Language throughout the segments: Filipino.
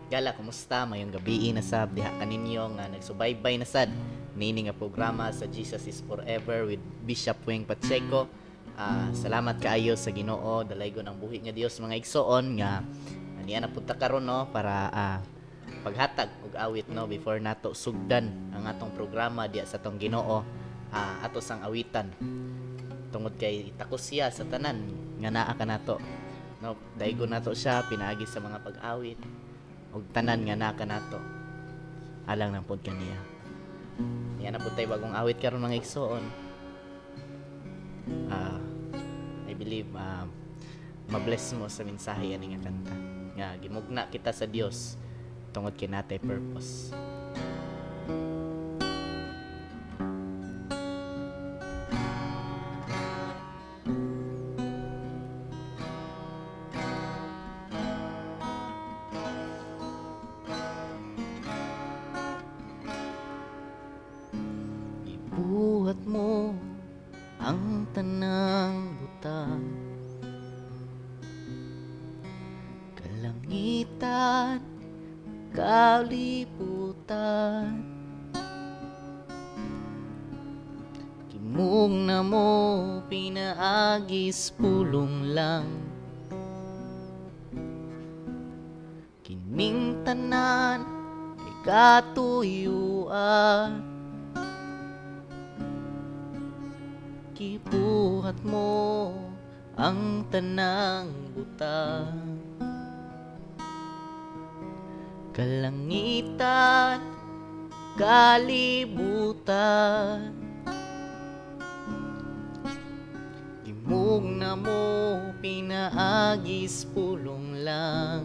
Gala, kumusta? Mayong gabi na sad diha kaninyo nga nagsubaybay na sad nini nga programa sa Jesus is Forever with Bishop Weng Pacheco. Salamat kaayo sa Ginoo, dalaygo ng buhi nga Dios mga igsoon nga aniya na punta karon no para paghatag og awit no before nato sugdan ang atong programa diya sa tong Ginoo, ato sang awitan tungod kay takos siya sa tanan nga naa kanato no, daigo nato siya pinaagi sa mga pag-awit og tanan nga naa kanato alang ng pod kaniya. Yan na pud tay bagong awit karon mga igsoon. I believe mabless mo sa mensahe ani nga kanta nga gimugna kita sa Dios tungod kay natay purpose. Ibuhat mo ang tanang butang, kalangitan, kalibutan, kimong na mo pinaagis pulong lang, kining tanan ay katuyuan, gibuhat mo ang tanang butang, kalangitan, kalibutan, imong na mo pinaagis pulong lang,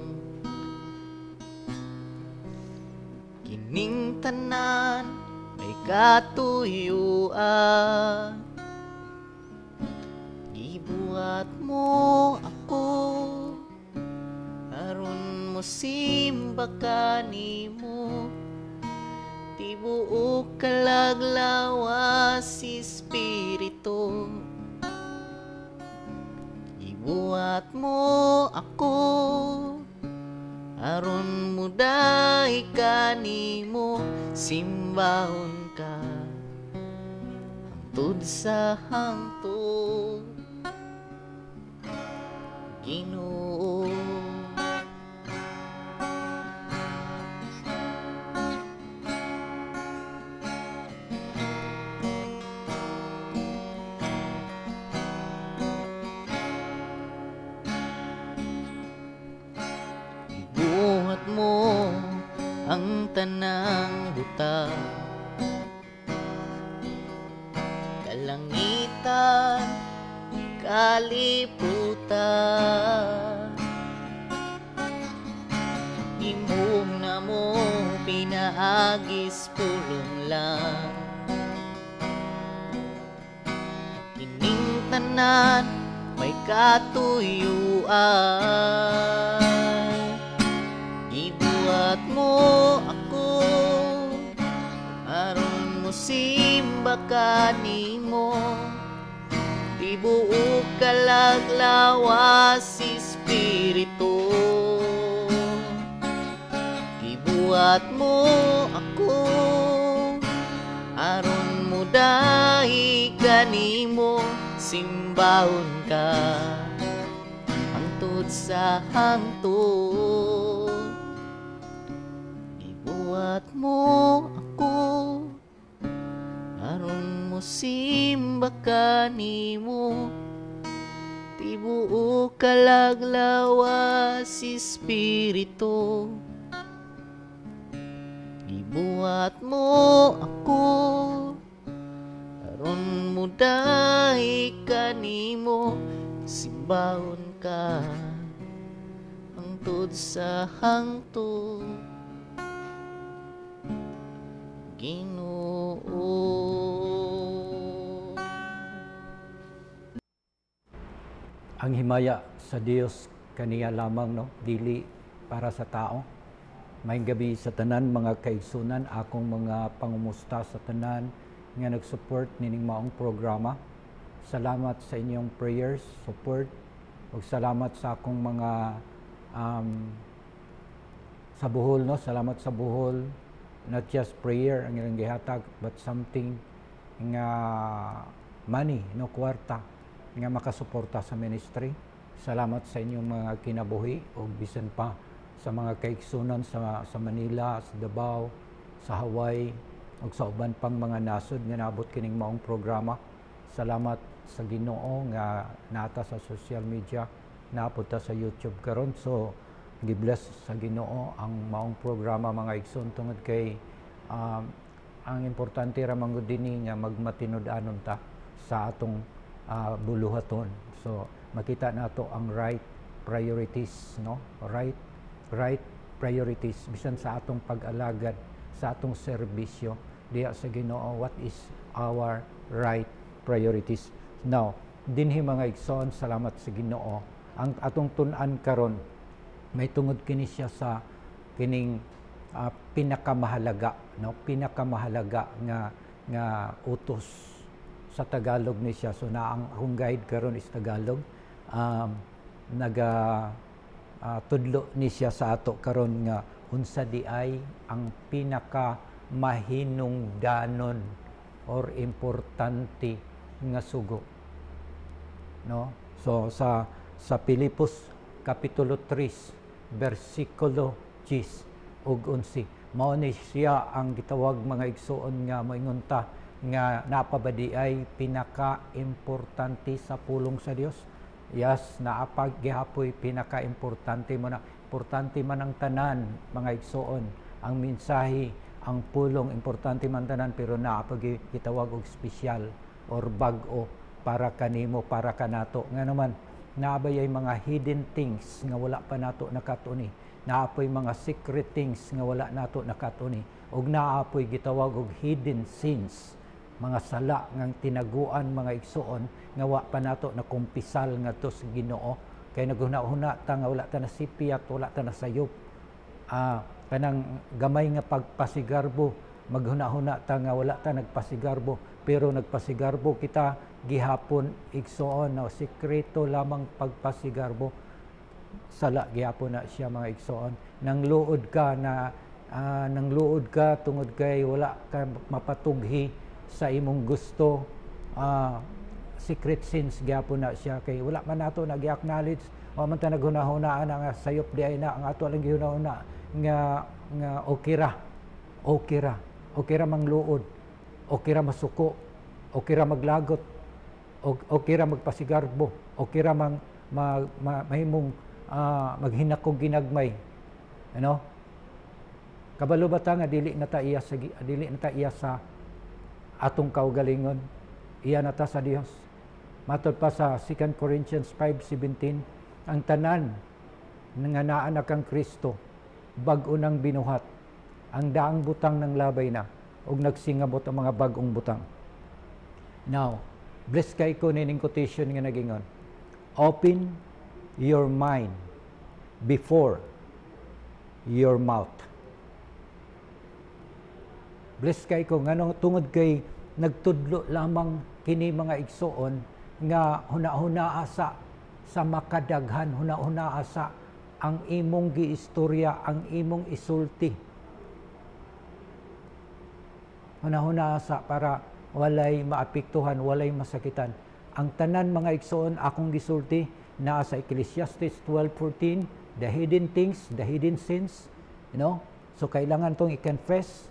kining tanan may katuyuan, gibuhat mo ako aron mo simba kanimo, tibuok kalaglawas si Espiritu, gibuhat mo ako aron mo dahi kanimo, simbahon ka hangtod sa hangtod, Ginoo. Ibuhat mo ang tanang butang, kalangitan, kalibutan, imong na mo pinaagis pulong lang, kining tanan may katuyuan, ibuhat mo ako aron mo simba kanimo, tibuok kalaglawas si Espiritu, gibuhat mo ako aron mo dahi kanimo, simbahon ka hangtod sa hangtod, gibuhat mo ako aron mo simba kanimo, tibuok kalaglawas si Espiritu, gibuhat mo ako aron mo dahi kanimo, simbahon ka hangtod sa hangtod, Ginoo. Ang himaya sa Dios kaniya lamang no, dili para sa tao. Maayong gabi sa tanan mga kaigsunan, akong mga pangumusta sa tanan nga nag-support nining maong programa. Salamat sa inyong prayers, support, ug salamat sa akong mga sa Bohol, no? Salamat sa Bohol. Not just prayer ang ilang gihatag, but something nga money, no, kwarta nga makasuporta sa ministry. Salamat sa inyong mga kinabuhi o bisan pa sa mga kaiksunan sa Manila, sa Davao, sa Hawaii, ug sa uban pang mga nasod nga naabot kining maong programa. Salamat sa Ginoo nga nata sa social media, naapod ta sa YouTube karon. So gibless sa Ginoo ang maong programa mga igsoon tungod kay ang importante ra man gud dinhi nga magmatinud-anon ta sa atong buluhaton. So makita nato ang right priorities, no? Right priorities bisan sa atong pag-alagad, sa atong serbisyo diha sa Ginoo. What is our right priorities? Now, dinhi mga igsoon, salamat sa Ginoo. Ang atong tun-an karon may tungod kini siya sa kining pinakamahalaga, no? Pinakamahalaga nga utos sa Tagalog ni siya. So na ang akong guide karon is Tagalog. Tudlo ni siya sa ato karon nga unsa di ay ang pinaka mahinungdanon or importante nga sugo, no? So sa Pilipos kapitulo 3 bersikulo 10 ug 11 mao ni siya ang gitawag mga igsoon nga moingon ta nga napabadi ay pinaka-importante sa pulong sa Dios. Yes, naapag gihapoy pinaka-importante mo na. Importante man ang tanan, mga igsoon. Ang mensahe, ang pulong, importante man tanan, pero naapag gitawag og espesyal or bag-o para kanimo, para kanato. Nga naman, naabay ay mga hidden things nga wala pa nato nakatuni. Naapoy mga secret things nga wala nato nakatuni. Og naapoy gitawag og hidden sins, mga sala nga tinaguan mga igsoon nga wa pa nato na kumpisal ngadto sa Ginoo kay naghuna-huna ta nga wala ta na sipiyat, wala ta na sayop. Kanang gamay nga pagpasigarbo, maghuna-huna ta nga wala ta nagpasigarbo, pero nagpasigarbo kita gihapon igsoon na sikreto lamang pagpasigarbo. Sala gihapon na siya mga igsoon. Nangluod ka tungod kay wala ka mapatughi sa imong gusto. Secret sins gyapon na siya kay wala man nato nag-acknowledge, wa man ta naghunahunaan nga sayop di ay na ang ato lang gihunahuna nga okay ra mangluod, okay ra masuko, okay ra maglagot, okay ra magpasigarbo, okay ra mahimong maghinakog ginagmay, ano? Kabalo ba ta nga dili na ta iya sa atong kaugalingon, iya na ta sa Dios. Matod pa sa 2 Corinthians 5:17, ang tanan nga naa na kang Kristo bag-o nang binuhat, ang daang butang ng labay na ug nagsingabot ang mga bag-ong butang. Now, bless kay ko nining quotation nga nagingon, open your mind before your mouth. Bless kay ko nganong tungod kay nagtudlo lamang kini mga igsoon nga huna-huna asa sa makadaghan, huna-huna asa ang imong giistorya, ang imong isulti. Huna-huna asa para walay maapektuhan, walay masakitan. Ang tanan mga igsoon akong gisulti naa sa Ecclesiastes 12:14, the hidden things, the hidden sins, you know? So kailangan tong i-confess,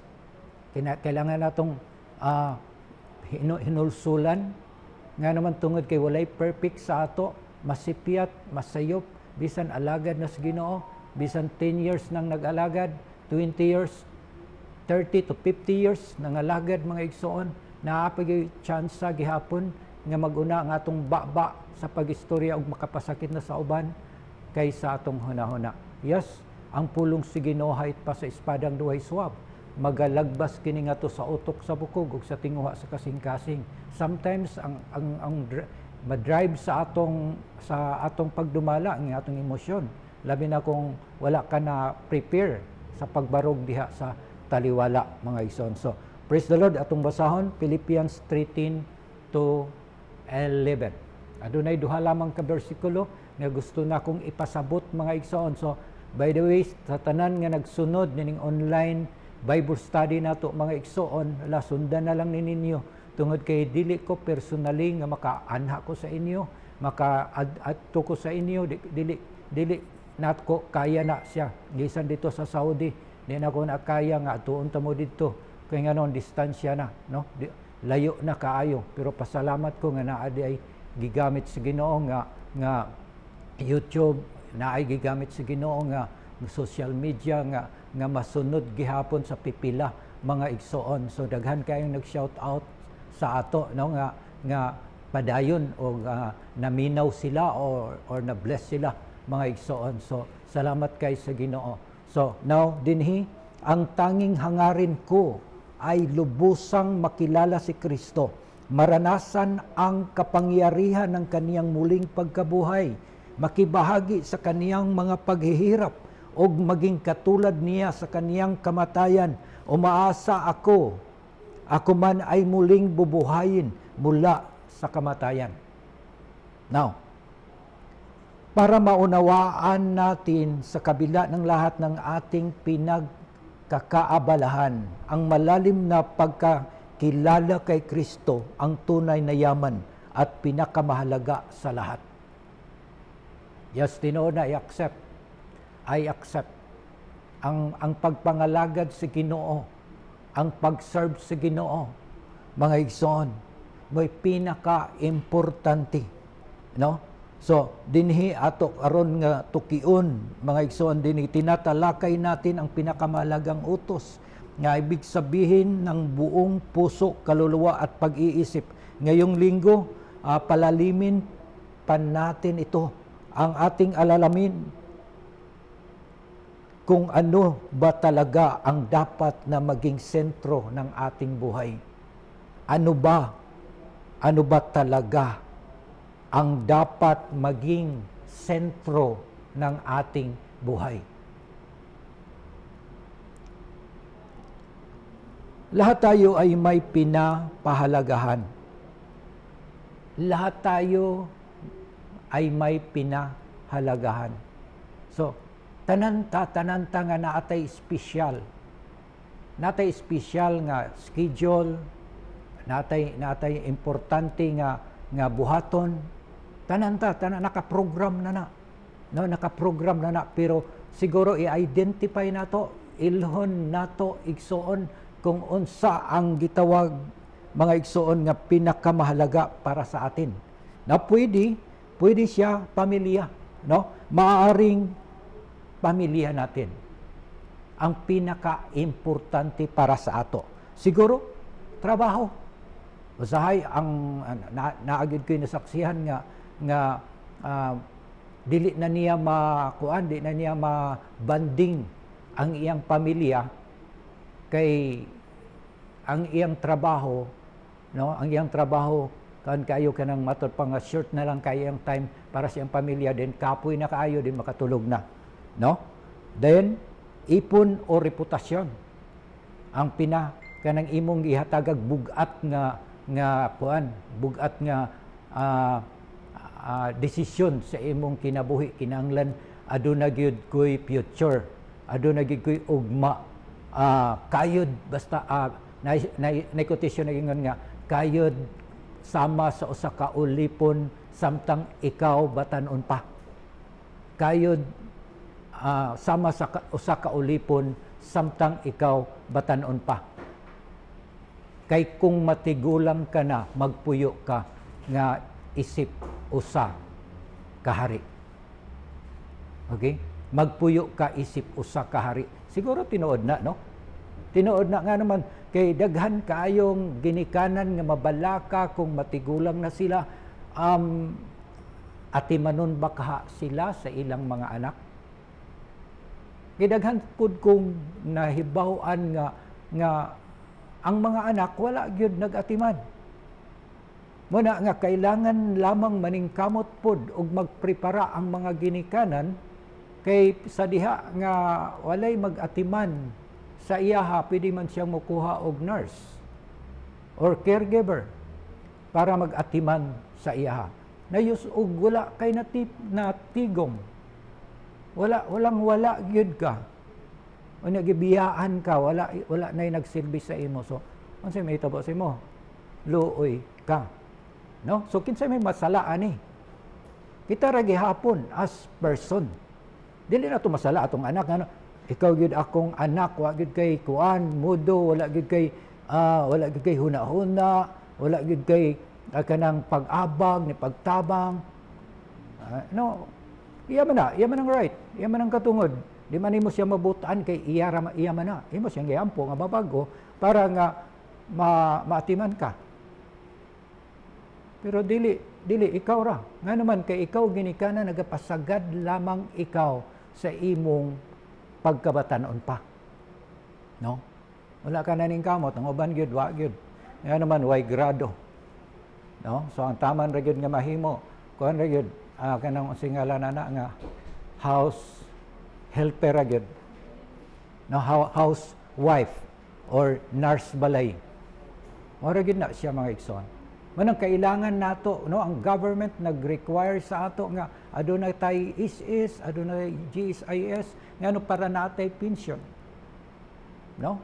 kailangan natong hinulsulan nga naman tungod kay walay perfect sa ato, masipyat, masayop, bisan alagad na sa Ginoo, bisan 10 years nang nag-alagad, 20 years, 30 to 50 years nang alagad mga igsoon, naapag tsansa gihapon nga maguna ang atong baba sa pagistorya ug makapasakit na sa uban kaysa atong hunahuna. Yes, ang pulong sa Ginoo hait pa sa espadang duhay swab, magalagbas kini ngadto sa utok sa bukog ug sa tinguha sa kasing-kasing. Sometimes ang madrive sa atong pagdumala ang atong emosyon, labi na kung wala ka na prepare sa pagbarog diha sa taliwala mga igsoon. So praise the Lord. Atong basahon Philippians 3:10 to 11. Adunay duha lamang ka bersikulo nga gusto na kong ipasabot mga igsoon. So By the way, sa tanan nga nagsunod nining online Bible study nato mga igsoon, ala sundan na lang ninyo tungod kay dili ko personally nga makaanha ko sa inyo, maka-adto ko sa inyo, dili nat ko kaya na siya. Gisan dito sa Saudi, di na ko na kaya nga atuon ta mo dito. Kay nganon distansya na, no? Layo na kaayo, pero pasalamat ko nga naa di ay gigamit sa Ginoo nga YouTube, na ay gigamit sa Ginoo nga social media nga masunod gihapon sa pipila mga igsoon. So daghan kayong nag-shout out sa ato, no, nga padayon o naminaw sila or na-bless sila mga igsoon. So salamat kay sa Ginoo. So now dinhi ang tanging hangarin ko ay lubusang makilala si Kristo, maranasan ang kapangyarihan ng kaniyang muling pagkabuhay, makibahagi sa kaniyang mga paghihirap o maging katulad niya sa kaniyang kamatayan. Umaasa ako man ay muling bubuhayin mula sa kamatayan. Now, para maunawaan natin sa kabila ng lahat ng ating pinagkakaabalahan, ang malalim na pagkakilala kay Kristo ang tunay na yaman at pinakamahalaga sa lahat. Yes, tinuod na I accept ang pagpangalagad sa Ginoo, ang pag-serve sa Ginoo, mga igsoon, may pinaka-importante, no? So dinhi ato aron nga tukion, mga igsoon, dinhi tinatalakay natin ang pinakamahalagang utos nga ibig sabihin ng buong puso, kaluluwa at pag-iisip. Ngayong linggo, palalimin pa natin ito, ang ating alalamin kung ano ba talaga ang dapat na maging sentro ng ating buhay. Ano ba talaga ang dapat maging sentro ng ating buhay? Lahat tayo ay may pinapahalagahan. Lahat tayo ay may pinahalagahan. So, tanan ta nga naatay espesyal. Natay espesyal nga schedule, natay importante nga buhaton. Tanan nakaprogram na. No, nakaprogram na pero siguro i-identify nato, ilhon nato igsoon kung unsa ang gitawag mga igsoon nga pinakamahalaga para sa atin. Na pwede siya pamilya, no? Maaring pamilya natin ang pinaka-importante para sa ato. Siguro trabaho. Usahay ang naagid ko nasaksihan nga dili na niya di na niya ma-banding ang iyang pamilya kay ang iyang trabaho, no? Ang iyang trabaho kan kayo kanang matod pa nga short na lang kay ang time para sa iyang pamilya, din kapoy na kaayo din makatulog na, no? Then ipon o reputasyon ang kanang imong gihatagag bugat desisyon sa imong kinabuhi, kinahanglan aduna gyud koy future, aduna gyud koy ugma, kayod basta na quotation na ingon nga kayod sama sa usa ka ulipon samtang ikaw batan-on pa. Kayod sama sa usa ka ulipon samtang ikaw batan-on pa. Kay kung matigulang ka na, magpuyo ka nga isip usa ka hari. Okay? Magpuyo ka isip usa ka hari. Siguro tinuod na, no? Tinuod na nga naman, kay daghan kaayong ginikanan nga mabalaka kung matigulang na sila, atimanon ba kaha sila sa ilang mga anak? Kay daghan pud kung nahibaw-an nga ang mga anak wala gyud nag-atiman. Muna nga kailangan lamang maningkamot pud og magprepara ang mga ginikanan kay sa diha nga walay mag-atiman sa iyaha, pwede man siyang mokuha og nurse or caregiver para mag-atiman sa iyaha. Nayus og wala kay natigom. Wala gyud ka. O nagibiyaan ka, wala na nagsilbi sa imo. So, unsay may tabo sa imo? Luoy ka. No? So, kinsay may masala ani? Kita ra gihapon as person. Dili na to masala atong anak ano. Ikaw gyud akong anak, wa gyud kay kuan, mudo, wala gyud kay huna-huna, wala gyud kay kanang pag-abag ni pagtabang. No. Iya man ang right. Iya man ang katungod. Di man imo siya mabutaan kay iya man na. Imo siyang giampo nga mabago para nga maatiman ka. Pero dili ikaw ra. Nga naman kay ikaw ginikana nagapasagad lamang ikaw sa imong pagkabatanon pa. No? Wala ka na ning kamot, ang uban gyud wa gyud. Nga naman way grado. No? So ang taman ra gyud nga mahimo, kuan ra gyud kanang singalan na nga house helper ra gyud. No, housewife or nurse balay. Mora gyud na siya mga igsoon. Manang kailangan nato, no, ang government nag-require sa ato nga adunay tay is adunay GSIS ngano para natay pension. No?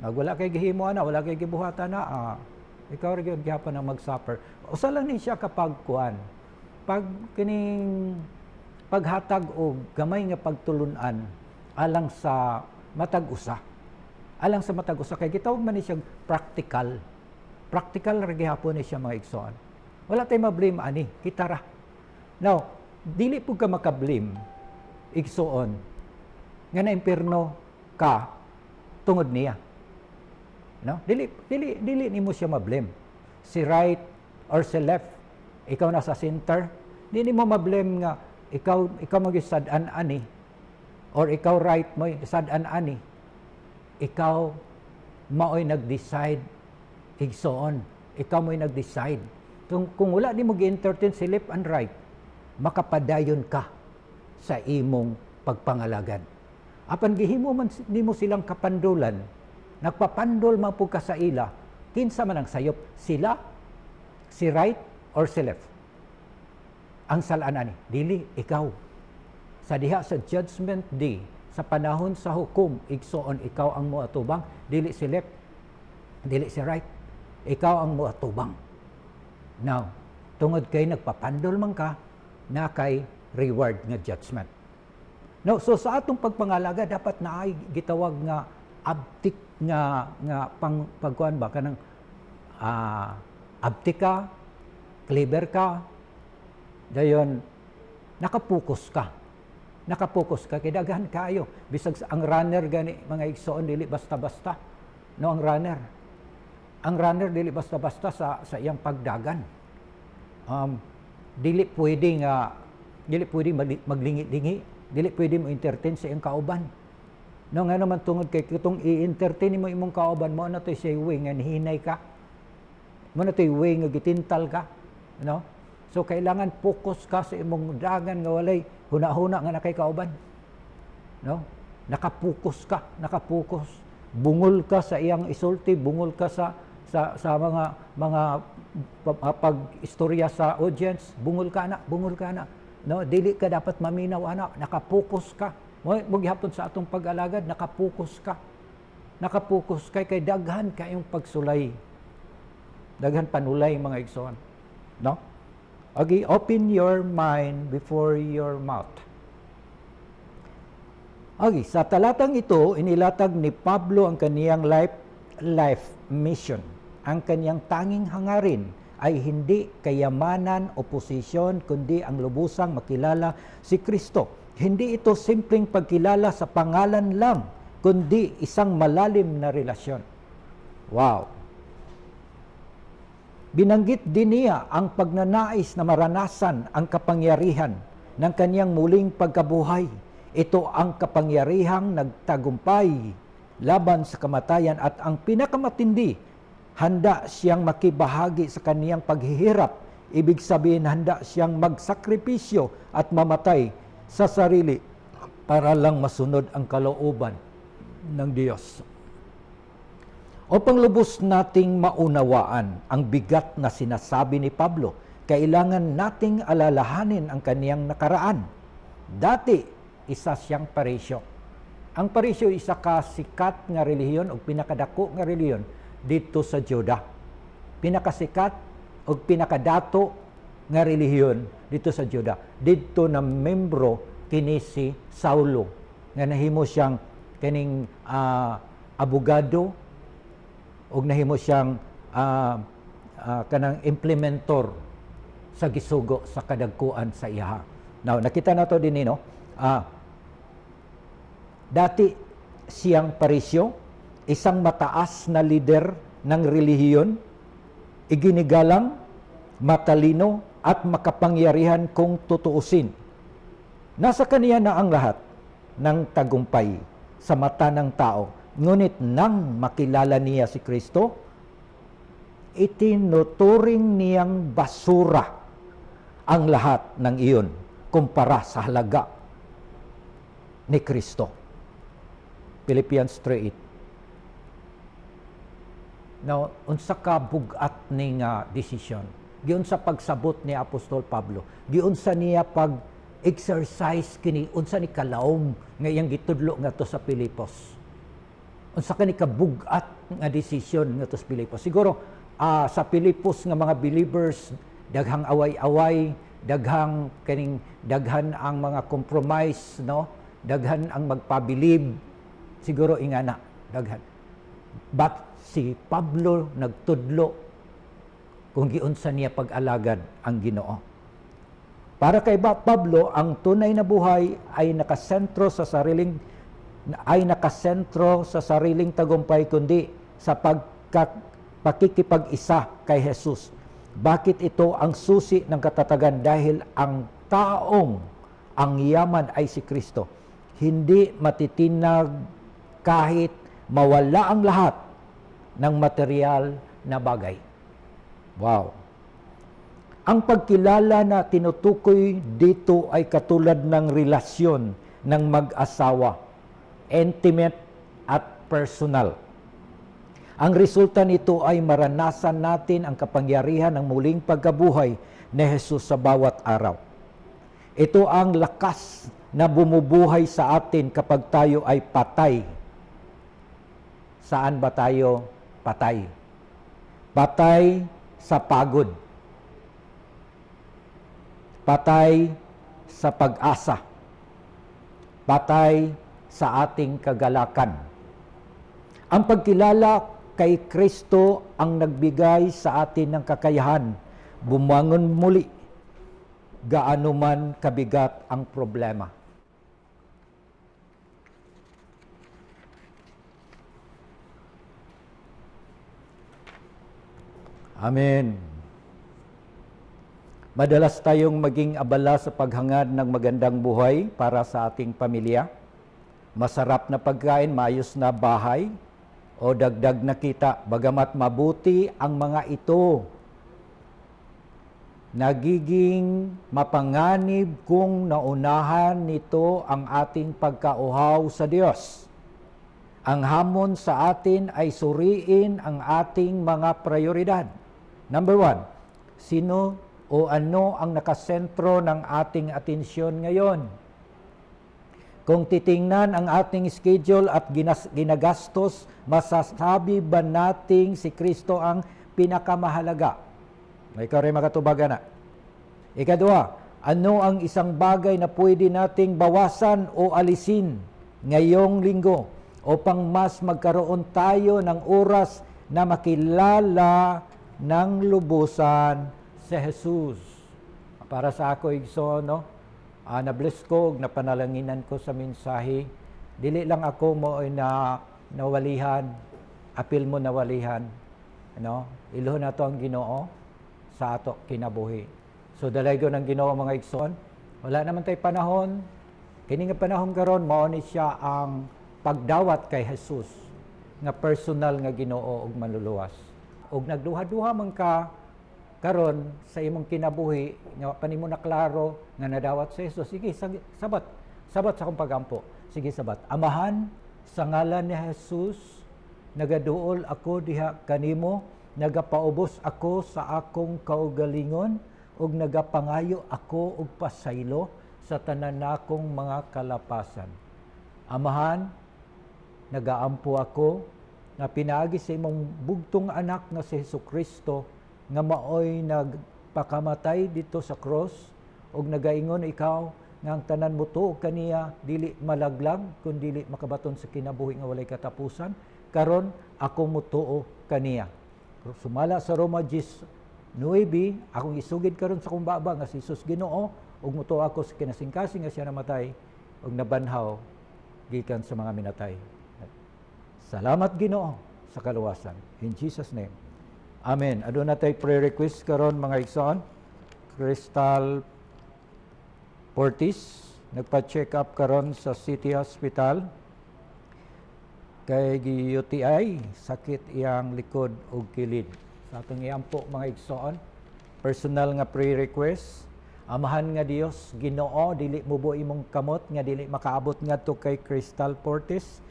Wala kay gihimo na, wala kay gibuhatan na, ikaw ra gyud gyapon ang mag-suffer. Usa lang ni siya kapag kuan. Pag kining paghatag og gamay nga pagtulunan alang sa matag usa. Alang sa matag usa kay gitawag man ni siya practical. Practical ra gihapon ni siya mga igsoon. Wala tay ma-blame ani, kita ra. Now, dili pud ka maka-blame igsoon nga na impierno ka tungod niya. No? Dili nimo siya ma-blame. Si right or si left, ikaw na sa center, dili mo ma-blame nga ikaw magisad-an ani or ikaw right mo sad-an ani. Ikaw maoy nag-decide igsoon. Ikaw mo'y nag-decide. Kung wala di mo gi-entertain si left and right, makapadayon ka sa imong pagpangalagad. Apan gihimo man nimo silang kapandulan, nagpapandol man pud ka sa ila, kinsa man ang sayop, sila, si right or si left. Ang salaan ani, dili ikaw. Sa diha sa judgment day, sa panahon sa hukom, igsoon ikaw ang moatubang, dili si left, dili si right. Ikaw ang moatubang. Now, tungod kay nagpapandol man ka, na kay reward nga judgment. No, so sa atong pagpangalaga dapat naay gitawag nga abtik nga pagkuan ba kanang abtik ka, clever ka, dayon nakapokus ka. Nakapokus ka kay daghan kaayo. Bisag ang runner gani mga igsoon dili basta-basta. No, ang runner dili basta-basta sa iyang pagdagan. Dili pwede maglingi-lingi, dili pwede mo entertain sa iyang kauban. No, nga naman tungod kay kitong i-entertain mo imong kauban mo na toy say way nga hinay ka. Mo na toy way nga gitintal ka, no? So kailangan focus ka sa imong dagan nga walay huna-huna nga nakay kauban. No? Nakapokus ka, nakapokus. Bungol ka sa iyang isulti, bungol ka sa mga pag-istorya sa audience, bungol ka na. No, dili ka dapat maminaw ana, nakapokus ka. Mo gihapon sa atong pag-alagad, nakapokus ka. Nakapokus kay daghan kayong pagsulay. Daghan panulay mga igsoon. No? Okay, open your mind before your mouth. Okay, sa talatang ito, inilatag ni Pablo ang kaniyang life mission. Ang kaniyang tanging hangarin ay hindi kayamanan o posisyon, kundi ang lubusang makilala si Kristo. Hindi ito simpleng pagkilala sa pangalan lang, kundi isang malalim na relasyon. Wow! Binanggit din niya ang pagnanais na maranasan ang kapangyarihan ng kaniyang muling pagkabuhay. Ito ang kapangyarihang nagtagumpay laban sa kamatayan at ang pinakamatindi, handa siyang makibahagi sa kaniyang paghihirap. Ibig sabihin, handa siyang magsakripisyo at mamatay sa sarili para lang masunod ang kalooban ng Diyos. Upang lubos nating maunawaan ang bigat na sinasabi ni Pablo, kailangan nating alalahanin ang kaniyang nakaraan. Dati, isa siyang parisyo. Ang parisyo isa ka sikat nga relihiyon o pinakadako nga relihiyon dito sa Juda. Pinakasikat o pinakadato nga relihiyon dito sa Juda. Dito na membro kini si Saulo nga nahimo siyang kining abogado o nahimo siyang kanang implementor sa gisugo sa kadagkuan sa iha. Now, nakita na to din no. Dati siyang parisyo, isang mataas na lider ng relihiyon, iginigalang, matalino at makapangyarihan kung tutuusin. Nasa kaniya na ang lahat ng tagumpay sa mata ng tao. Ngunit nang makilala niya si Kristo, itinuturing niyang basura ang lahat ng iyon kumpara sa halaga ni Kristo. Philippians 3:8. Now, unsa ka bugat ni nga desisyon? Giun sa pagsabot ni Apostol Pablo, giun sa niya pag-exercise kini, unsa ni kalaom nga iyang gitudlo nga to sa Pilipos. Unsa ka ni kabugat nga desisyon nga to sa Pilipos. Siguro, sa Pilipos nga mga believers, daghang away-away, daghan ang mga compromise, no? Daghan ang magpabilib, siguro ingana, daghan. But si Pablo nagtudlo kung giunsa niya pag-alagad ang Ginoo. Para kay Pablo, ang tunay na buhay ay nakasentro sa sariling tagumpay kundi sa pakikipag-isa kay Jesus. Bakit ito ang susi ng katatagan? Dahil ang taong ang yaman ay si Kristo. Hindi matitinag kahit mawala ang lahat ng material na bagay. Wow! Ang pagkilala na tinutukoy dito ay katulad ng relasyon ng mag-asawa, intimate at personal. Ang resulta nito ay maranasan natin ang kapangyarihan ng muling pagkabuhay ni Jesus sa bawat araw. Ito ang lakas na bumubuhay sa atin kapag tayo ay patay. Saan ba tayo patay? Patay sa pagod. Patay sa pag-asa. Patay sa ating kagalakan. Ang pagkilala kay Kristo ang nagbigay sa atin ng kakayahan bumangon muli gaano man kabigat ang problema. Amen. Madalas tayong maging abala sa paghangad ng magandang buhay para sa ating pamilya. Masarap na pagkain, maayos na bahay, o dagdag na kita. Bagamat mabuti ang mga ito, nagiging mapanganib kung naunahan nito ang ating pagkauhaw sa Diyos. Ang hamon sa atin ay suriin ang ating mga prioridad. Number 1, sino o ano ang nakasentro ng ating atensyon ngayon? Kung titingnan ang ating schedule at ginagastos, masasabi ba nating si Kristo ang pinakamahalaga? May ikaw rin makatubagan na. Ikadua, ano ang isang bagay na pwede nating bawasan o alisin ngayong linggo upang mas magkaroon tayo ng oras na makilala ng lubusan si Jesus? Para sa ako, igso, no? Na-bless ko, napanalanginan ko sa mensahe. Dili lang ako mo na nawalihan, apil mo nawalihan. No? Iluhon na to ang Ginoo sa ato kinabuhi. So dalay ko ng Ginoo mga igsoon. Wala naman tay panahon. Kini nga panahon karon mao ni siya ang pagdawat kay Jesus nga personal nga Ginoo ug manluluwas. Ug nagduha-duha man ka karon sa imong kinabuhi nga panimo na klaro nga nadawat sa Jesus. Sige, sabat sa akong pagampo. Sige, sabat. Amahan, sa ngalan ni Jesus, nagaduol ako diha kanimo, nagapaubos ako sa akong kaugalingon, ug nagapangayo ako og pasaylo sa tanan nakong mga kalapasan. Amahan, nagaampo ako na pinaagi sa imong bugtong anak nga si Jesucristo nga maoy nagpakamatay dito sa cross ug nagaingon ikaw nga ang tanan mo tuo kaniya dili malaglag kun dili makabaton sa kinabuhi nga walay katapusan. Karon ako mo tuo kaniya. Sumala sa Roma 10:9, akong isugid karon sa kong baba nga si Jesus Ginoo ug mutuo ako sa kinasingkasing nga siya namatay ug nabanhaw gikan sa mga minatay. Salamat Ginoo sa kaluwasan. In Jesus name. Amen. Aduna tay prayer request karon mga igsoon. Crystal Portis nagpa-check up karon sa City Hospital kay UTI, sakit iyang likod ug kilid. Sa atong iampo mga igsoon, personal nga prayer request. Amahan nga Dios, Ginoo, dili mo buo imong kamot nga dili makaabot ngadto kay Crystal Portis.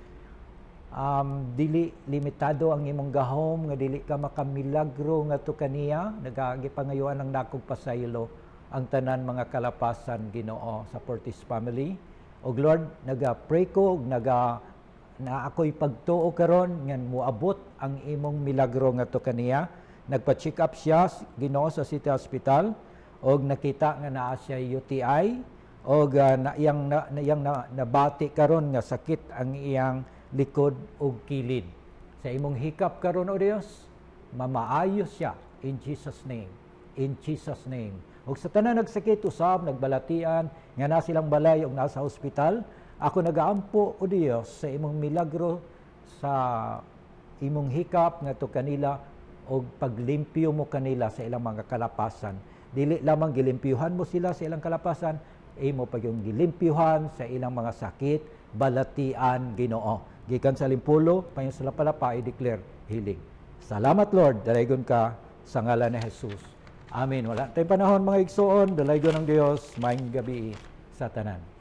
Dili limitado ang imong gahom nga dili ka makamilagro ngadto kaniya. Nagagipangayuan ang dakog pasaylo ang tanan mga kalapasan Ginoo sa Portis family. Og Lord, naga-pray ko ug na ako'y pagtuo karon nga moabot ang imong milagro ngadto kaniya. Nagpa-check up siya Ginoo sa City Hospital og nakita nga naa siya UTI og nabati karon nga sakit ang iyang likod ug kilid. Sa imong hikap karon o Dios, mamaayo siya in Jesus name. In Jesus name. Ug sa tanan nagsakit usab nagbalatian nga na silang balay ug nasa hospital, ako nagaampo o Dios sa imong milagro sa imong hikap ngadto kanila og paglimpyo mo kanila sa ilang mga kalapasan. Dili lamang gilimpyuhan mo sila sa ilang kalapasan, imo pa yung gilimpyuhan sa ilang mga sakit, balatian Ginoo. Gikan sa limpulo, payon sa lapalapa i-declare healing. Salamat Lord, dalaygon ka sa ngalan ni Jesus. Amen. Wala tayong panahon mga igsoon, dalaygon ng Dios, maayong gabi sa tanan.